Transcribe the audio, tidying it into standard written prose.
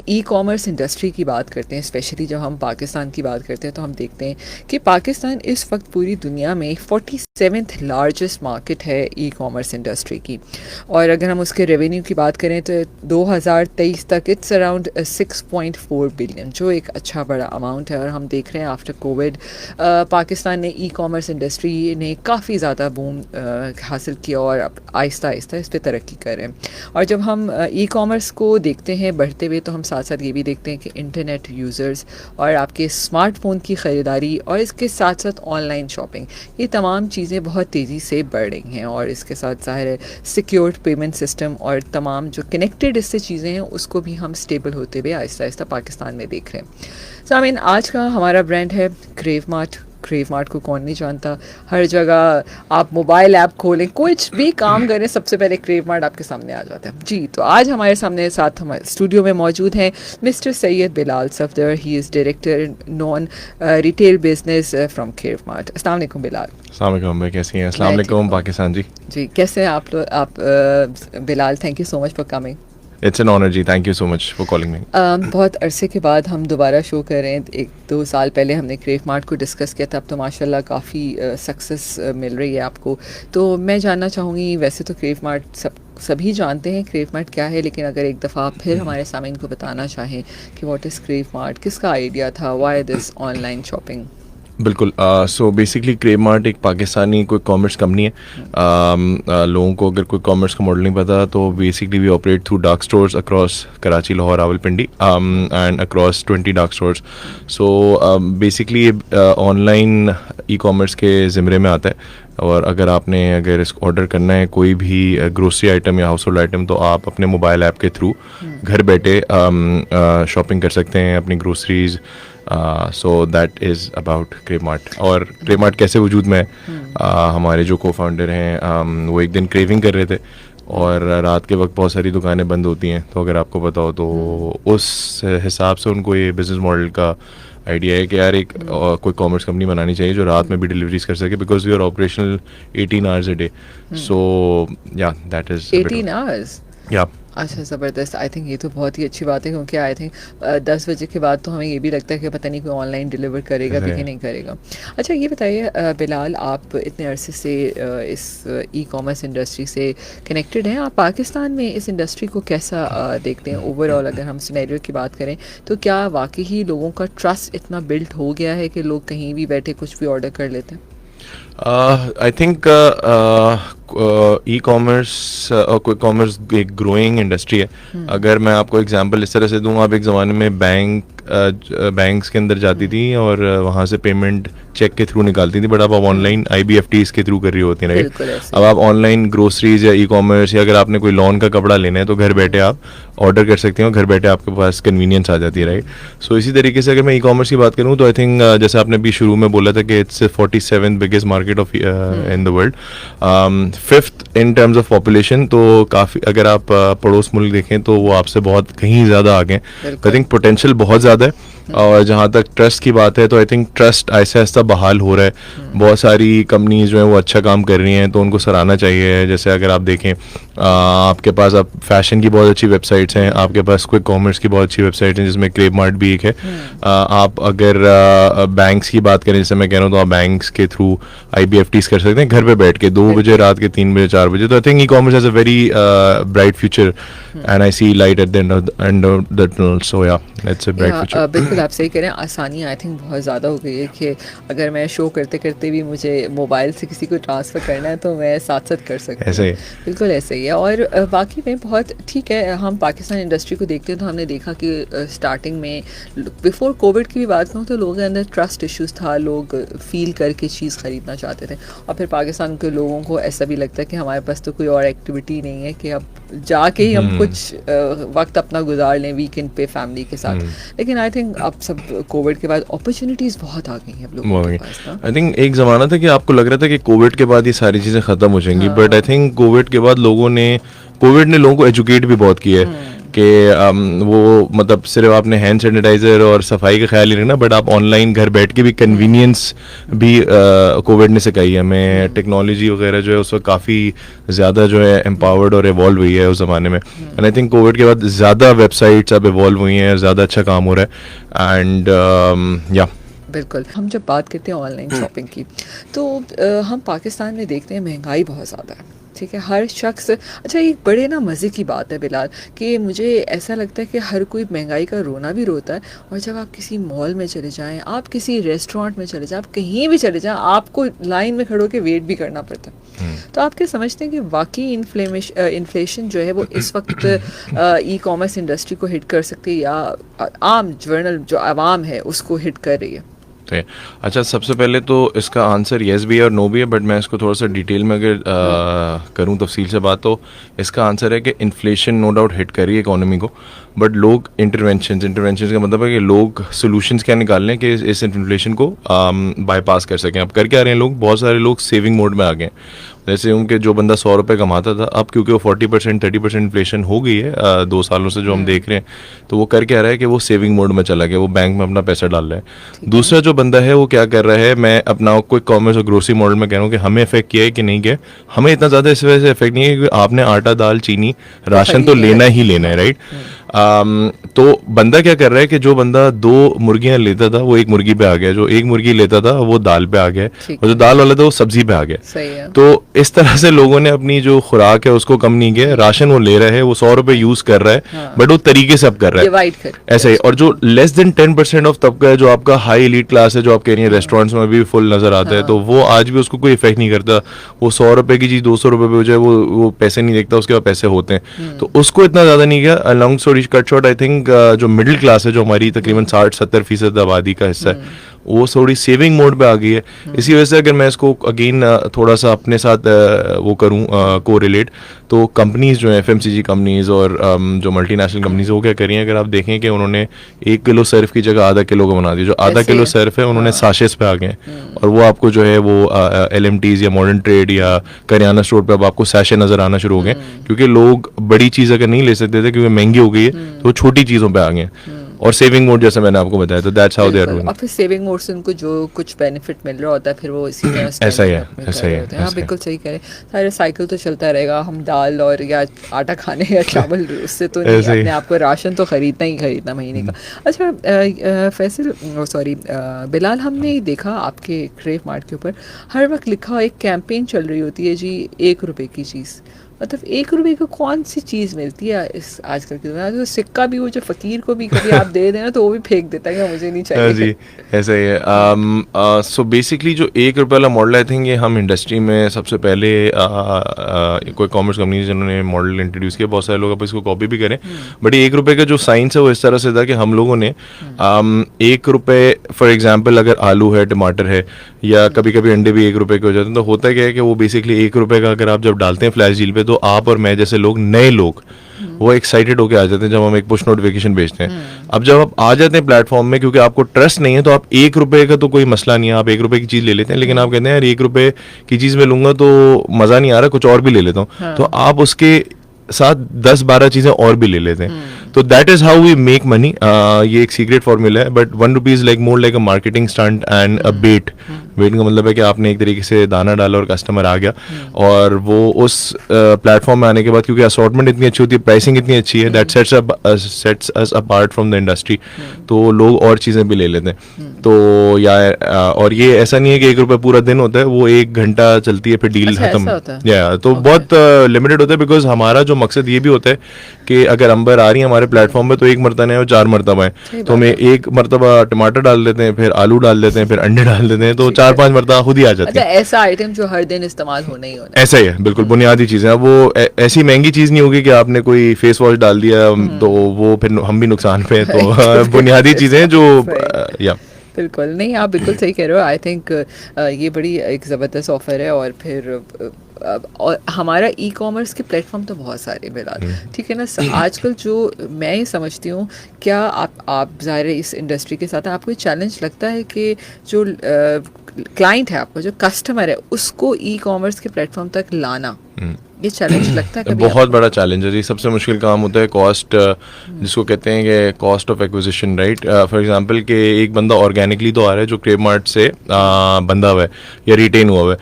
E commerce industry की बात करते हैं, स्पेशली जब हम पाकिस्तान की बात करते हैं, तो हम देखते हैं कि पाकिस्तान इस वक्त पूरी दुनिया में 47th लार्जेस्ट मार्केट है ई कॉमर्स इंडस्ट्री की। और अगर हम उसके रेवेन्यू की बात करें तो 2023 तक इट्स अराउंड 6.4 बिलियन, जो एक अच्छा बड़ा अमाउंट है। और हम देख रहे हैं आफ्टर कोविड पाकिस्तान ने ई कॉमर्स इंडस्ट्री ने काफ़ी ज़्यादा बूम हासिल किया और अब आहिस्ता आहिस्ता इस पर तरक्की कर रहे हैं। और जब हम ई कॉमर्स को देखते हैं बढ़ते हुए, तो हम साथ साथ ये भी देखते हैं कि इंटरनेट यूज़र्स और आपके स्मार्टफोन की ख़रीदारी और इसके साथ साथ ऑनलाइन शॉपिंग, ये तमाम चीज़ें बहुत तेज़ी से बढ़ रही हैं। और इसके साथ ज़ाहिर है सिक्योर्ड पेमेंट सिस्टम और तमाम जो कनेक्टेड इससे चीज़ें हैं उसको भी हम स्टेबल होते हुए आहिस्ता आहिस्ता पाकिस्तान में देख रहे हैं। सो आई मीन आज का हमारा ब्रांड है क्रेव मार्ट। क्रेव मार्ट को कौन नहीं जानता, हर जगह आप मोबाइल ऐप खोलें, कुछ भी काम करें, सबसे पहले क्रेव मार्ट आपके सामने आ जाता है जी। तो आज हमारे सामने साथ हमारे स्टूडियो में मौजूद हैं mister Syed Bilal Safdar. He is director non retail business from crave mart. अस्सलाम वालेकुम बिलाल। अस्सलाम वालेकुम भाई, कैसी हैं? अस्सलाम वालेकुम पाकिस्तान जी। जी कैसे हैं आप लोग? आप Bilal, thank you so much for coming. It's an honour जी, thank you so much for calling me. बहुत अरसे के बाद हम दोबारा शो कर रहे हैं। 1-2 साल पहले हमने क्रेव मार्ट को डिस्कस किया था, अब तो माशाल्लाह काफ़ी सक्सेस मिल रही है आपको। तो मैं जानना चाहूँगी, वैसे तो क्रेव मार्ट सभी जानते हैं क्रेव मार्ट क्या है, लेकिन अगर एक दफ़ा फिर हमारे सामने इनको बताना चाहें कि व्हाट इज़ क्रेव मार्ट, किसका आइडिया था, व्हाई दिस ऑनलाइन शॉपिंग? बिल्कुल। सो बेसिकली क्रेव मार्ट एक पाकिस्तानी कोई कॉमर्स कंपनी है। लोगों को अगर कोई कॉमर्स का मॉडल नहीं पता, तो basically we operate through dark stores across Karachi, Lahore, Rawalpindi and across 20 dark stores. So basically ये ऑनलाइन ई कॉमर्स के ज़िम्मे में आता है। और अगर इसको ऑर्डर करना है कोई भी ग्रोसरी आइटम या हाउस होल्ड आइटम, तो आप अपने मोबाइल ऐप के थ्रू घर बैठे शॉपिंग कर सकते हैं अपनी groceries. So that is about crave mart. और क्रेव मार्ट कैसे वजूद में है, हमारे जो को फाउंडर हैं वो एक दिन क्रेविंग कर रहे थे और रात के वक्त बहुत सारी दुकानें बंद होती हैं, तो अगर आपको पता हो तो उस हिसाब से उनको ये बिज़नेस मॉडल का आइडिया है कि यार एक कोई कॉमर्स कंपनी बनानी चाहिए जो रात में भी डिलीवरीज कर सके, because we are operational 18 hours a day. So ya that is 18 hours. या अच्छा, ज़बरदस्त। आई थिंक ये तो बहुत ही अच्छी बात है, क्योंकि आई थिंक 10 बजे के बाद तो हमें ये भी लगता है कि पता नहीं कोई ऑनलाइन डिलीवर करेगा भी कि नहीं करेगा। अच्छा ये बताइए बिलाल, आप इतने अरसे से इस ई कॉमर्स इंडस्ट्री से कनेक्टेड हैं, आप पाकिस्तान में इस इंडस्ट्री को कैसा देखते हैं ओवरऑल? अगर हम सिनेरियो की बात करें तो क्या वाकई ही लोगों का ट्रस्ट इतना बिल्ट हो गया है कि लोग कहीं भी बैठे कुछ भी ऑर्डर कर लेते हैं? आई थिंक ई कॉमर्स कोई कॉमर्स एक ग्रोइंग इंडस्ट्री है। अगर मैं आपको एग्जांपल इस तरह से दूँ, आप एक ज़माने में बैंक्स के अंदर जाती थी और वहाँ से पेमेंट चेक के थ्रू निकालती थी, बट अब आप ऑनलाइन IBFTs के थ्रू कर रही होती हैं, राइट? अब आप ऑनलाइन ग्रोसरीज या ई कॉमर्स या अगर आपने कोई लॉन का कपड़ा लेना है तो घर बैठे आप ऑर्डर कर सकते हो, घर बैठे आपके पास कन्वीनियंस आ जाती है, राइट? सो इसी तरीके से अगर मैं ई कॉमर्स की बात करूँ तो आई थिंक जैसे आपने अभी शुरू में बोला था कि it's 47th biggest market of in the world, 5th in terms of population. तो काफ़ी, अगर आप पड़ोस मुल्क देखें तो वो आपसे बहुत कहीं ज़्यादा आगे हैं। आई थिंक पोटेंशियल बहुत ज़्यादा है। और जहाँ तक ट्रस्ट की बात है तो I think trust Aahista Aahista बहाल हो रहा है। बहुत सारी कंपनीज जो हैं वो अच्छा काम कर रही हैं, तो उनको सराहना चाहिए। जैसे अगर आप देखें, आपके पास अब फैशन की बहुत अच्छी वेबसाइट्स हैं, आपके पास क्विक कॉमर्स की बहुत अच्छी वेबसाइट है जिसमें क्रेव मार्ट भी एक है। आप अगर बैंक्स की बात करें, जैसे मैं कह रहा हूँ, तो आप बैंक्स के थ्रू IBFTs कर सकते हैं घर पे बैठ के 2 बजे, रात के 3 बजे, 4 बजे। तो I think e commerce has a very bright future and I see light at the end of the tunnel. So ya it's a bright future. बिल्कुल आप सही कह रहे हैं। आसानी आई थिंक बहुत ज़्यादा हो गई है कि अगर मैं शो करते करते भी मुझे मोबाइल से किसी को ट्रांसफ़र करना है तो मैं साथ साथ कर सकती हूँ। ऐसे ही, बिल्कुल ऐसे ही है। और बाकी में बहुत ठीक है, हम पाकिस्तान इंडस्ट्री को देखते हैं तो हमने देखा कि स्टार्टिंग में बिफोर कोविड की भी बात करूँ तो लोगों के अंदर ट्रस्ट इश्यूज़ था, लोग फील करके चीज़ ख़रीदना चाहते थे। और फिर पाकिस्तान के लोगों को ऐसा भी लगता है कि हमारे पास तो कोई और एक्टिविटी नहीं है कि अब जाके ही हम कुछ वक्त अपना गुजार लें वीकेंड पे फैमिली के साथ। लेकिन आई थिंक अब सब कोविड के बाद अपॉर्चुनिटीज़ बहुत आ गई हैं अब लोगों के पास ना। आई थिंक एक ज़माना था कि आपको लग रहा था कि कोविड के बाद ये सारी चीज़ें ख़त्म हो जाएंगी, बट आई थिंक कोविड ने लोगों को एजुकेट भी बहुत किया है कि वो मतलब सिर्फ आपने हैंड सैनिटाइजर और सफाई का ख्याल ही रखना, बट आप ऑनलाइन घर बैठ के भी कन्वीनियंस भी कोविड ने सिखाई है हमें। टेक्नोलॉजी वगैरह जो है उस वक्त काफ़ी ज़्यादा जो है एम्पावर्ड और एवॉल्व हुई है उस ज़माने में। एंड आई थिंक कोविड के बाद ज़्यादा वेबसाइट्स अब एवॉल्व हुई हैं, ज़्यादा अच्छा काम हो रहा है। एंड या बिल्कुल, हम जब बात करते हैं ऑनलाइन शॉपिंग की, तो हम पाकिस्तान में देखते हैं महंगाई बहुत ज़्यादा है, ठीक है, हर शख्स। अच्छा, एक बड़े ना मज़े की बात है बिलाल, कि मुझे ऐसा लगता है कि हर कोई महंगाई का रोना भी रोता है, और जब आप किसी मॉल में चले जाएं, आप किसी रेस्टोरेंट में चले जाएं, आप कहीं भी चले जाएं, आपको लाइन में खड़े होकर वेट भी करना पड़ता है। तो आप क्या समझते हैं कि वाकई इन्फ्लेशन जो है वो इस वक्त ई कॉमर्स इंडस्ट्री को हिट कर सकती है, या आम जर्नल जो आवाम है उसको हिट कर रही है? अच्छा, सबसे पहले तो इसका आंसर येस भी है और नो भी है, बट मैं इसको थोड़ा सा डिटेल में अगर करूं तफसील से बात, तो इसका आंसर है कि इन्फ्लेशन नो डाउट हिट करी है इकोनॉमी को, बट लोग इंटरवेंशन का मतलब है कि लोग सोल्यूशंस क्या निकाल लें कि इस इन्फ्लेशन को बाईपास कर सकें। अब कर क्या रहे हैं लोग, बहुत सारे लोग सेविंग मोड में आ गए। जैसे उनके जो बंदा 100 रुपये कमाता था, अब क्योंकि वो 40% 30% इन्फ्लेशन हो गई है 2 सालों से जो हम देख रहे हैं, तो वो कर क्या रहा है कि वो सेविंग मोड में चला गया, वो बैंक में अपना पैसा डाल रहा है। दूसरा जो बंदा है वो क्या कर रहा है, मैं अपना क्विक कॉमर्स और ग्रोसरी मॉडल में कह रहा हूँ कि हमें इफेक्ट किया है कि नहीं किया, हमें इतना ज़्यादा इस वजह से इफेक्ट नहीं है क्योंकि आपने आटा दाल चीनी राशन तो लेना ही लेना है, राइट। तो बंदा क्या कर रहा है कि जो बंदा 2 मुर्गियां लेता था वो 1 मुर्गी पे आ गया, जो 1 मुर्गी लेता था वो दाल पे आ गया, और जो दाल वाला था वो सब्जी पे आ गया। सही है। तो इस तरह से लोगों ने अपनी जो खुराक है उसको कम नहीं किया, राशन वो ले रहा है, वो 100 रुपए यूज कर रहा है, हाँ। बट वो तरीके से अब कर रहा है, डिवाइड कर ऐसा ही। और जो लेस देन 10% ऑफ तबका है, जो आपका हाई एलीट क्लास है, जो आप कह रही हैं रेस्टोरेंट्स में भी फुल नजर आता है, तो वो आज भी उसको कोई इफेक्ट नहीं करता। वो 100 रुपए की चीज 200 रुपए पे हो जाए, वो पैसे नहीं देखता, उसके बाद पैसे होते हैं, तो उसको इतना ज्यादा नहीं किया। Long story cut short, I think जो मिडिल क्लास है, जो हमारी तकरीबन 60-70% आबादी का हिस्सा है, वो थोड़ी सेविंग मोड पे आ गई है। इसी वजह से अगर मैं इसको अगेन थोड़ा सा अपने साथ वो करूँ को रिलेट, तो कंपनीज जो है FMCG कंपनीज और जो मल्टीनेशनल कंपनीज, वो क्या करी हैं, अगर आप देखें कि उन्होंने 1 किलो सर्फ की जगह आधा किलो का बना दिया। जो आधा किलो सर्फ है उन्होंने साशेस पे आ गए, और वो आपको जो है वो LMTs या मॉडर्न ट्रेड या करियाना स्टोर पे अब आपको सैशे नजर आना शुरू हो गए, क्योंकि लोग बड़ी चीज़ अगर नहीं ले सकते थे क्योंकि महंगी हो गई है, तो वो छोटी चीज़ों पर आ गए। और सेविंग मोड जैसे मैंने आपको बताया, तो that's how they are doing. और फिर सेविंग मोड से उनको जो कुछ बेनिफिट मिल रहा होता है, फिर वो इसी तरह ऐसा ही है, ऐसा ही है। हाँ, बिल्कुल सही कह रहे हैं। सारे साइकिल तो चलता रहेगा, हम दाल और या आटा खाने या चावल, उससे तो नहीं, अपने आप को राशन तो खरीदना ही खरीदना महीने का। अच्छा फैसल, सॉरी बिलाल, हमने देखा आपके क्रेव मार्ट के ऊपर हर वक्त लिखा एक कैंपेन चल रही होती है जी, 1 रुपए की चीज़। मतलब 1 रुपए की कौन सी चीज़ मिलती है इस आजकल के दुनिया में? तो सिक्का भी, वो जो फ़कीर को भी कभी आप दे देना तो वो भी फेंक देता है कि मुझे नहीं चाहिए। जी, ऐसा ही है। सो बेसिकली जो 1 रुपये वाला मॉडल, आई थिंक ये हम इंडस्ट्री में सबसे पहले कोई कॉमर्स कंपनी जिन्होंने मॉडल इंट्रोड्यूस किया, बहुत सारे लोग अब इसको कॉपी भी करें, बट 1 रुपये का जो साइंस है वो इस तरह से था कि हम लोगों ने 1 रुपये, फॉर एग्जाम्पल अगर आलू है, टमाटर है, या कभी कभी अंडे भी 1 रुपये के हो जाते हैं, तो होता क्या है कि वो बेसिकली 1 रुपये का अगर आप जब डालते हैं फ्लैश डील पे, तो आप और मैं जैसे लोग, नए लोग, वो एक्साइटेड होके आ जाते हैं जब हम एक पुश नोटिफिकेशन भेजते हैं। अब जब आप आ जाते हैं प्लेटफॉर्म में, क्योंकि आपको ट्रस्ट नहीं है, तो आप 1 रुपये का तो कोई मसला नहीं है, आप 1 रुपये की चीज़ ले लेते हैं, लेकिन आप कहते हैं यार 1 रुपये की चीज़ में लूंगा तो मज़ा नहीं आ रहा, कुछ और भी ले लेता हूँ, तो आप उसके साथ 10-12 चीज़ें और भी ले लेते हैं। तो that is how we make money. ये एक सीक्रेट फॉर्मूला है, but 1 rupee is like more like a marketing stunt and a bet. वेट का मतलब है कि आपने एक तरीके से दाना डाला और कस्टमर आ गया, और वो उस प्लेटफॉर्म में आने के बाद, क्योंकि असॉर्टमेंट इतनी अच्छी होती है, प्राइसिंग इतनी अच्छी है, that sets us apart from the industry, तो लोग और चीज़ें भी ले लेते हैं। तो और ये ऐसा नहीं है कि 1 रुपये पूरा दिन होता है, वो 1 घंटा चलती है, फिर डील खत्म। या तो बहुत लिमिटेड होता है, बिकॉज हमारा जो मकसद ये भी होता है कि अगर अंबर आ रही है हमारे प्लेटफॉर्म में, तो 1 मरतबा है और 4 मरतबा है, तो हमें 1 मरतबा टमाटर डाल देते हैं, फिर आलू डाल देते हैं, फिर अंडे डाल देते हैं, तो 4-5 मरतबा खुद ही आ जाती है। ऐसा आइटम जो हर दिन इस्तेमाल होना ही होना, ऐसा ही है, बिल्कुल बुनियादी चीज़ें। अब वो ऐसी महंगी चीज़ नहीं होगी कि आपने कोई फेस वॉश डाल दिया तो वो फिर हम भी नुकसान पे हैं, तो बुनियादी चीज़ें जो या बिल्कुल नहीं, आप बिल्कुल सही कह रहे हो। आई थिंक ये बड़ी एक ज़बरदस्त ऑफ़र है, और फिर और हमारा ई कॉमर्स के प्लेटफॉर्म तो बहुत सारे मिला, ठीक है ना। आजकल जो मैं ये समझती हूँ, क्या आप ज़ाहिर है इस इंडस्ट्री के साथ हैं, आपको चैलेंज लगता है कि जो क्लाइंट है, आपका जो कस्टमर है, उसको ई कॉमर्स के प्लेटफॉर्म तक लाना, ये चैलेंज लगता है कभी बहुत बड़ा चैलेंज है जी। सबसे मुश्किल काम होता है कॉस्ट, जिसको कहते हैं कि cost of acquisition, right. For example कि एक बंदा ऑर्गेनिकली तो आ रहा है जो क्रेप मार्ट से बंदा हुआ है या रिटेन हुआ है,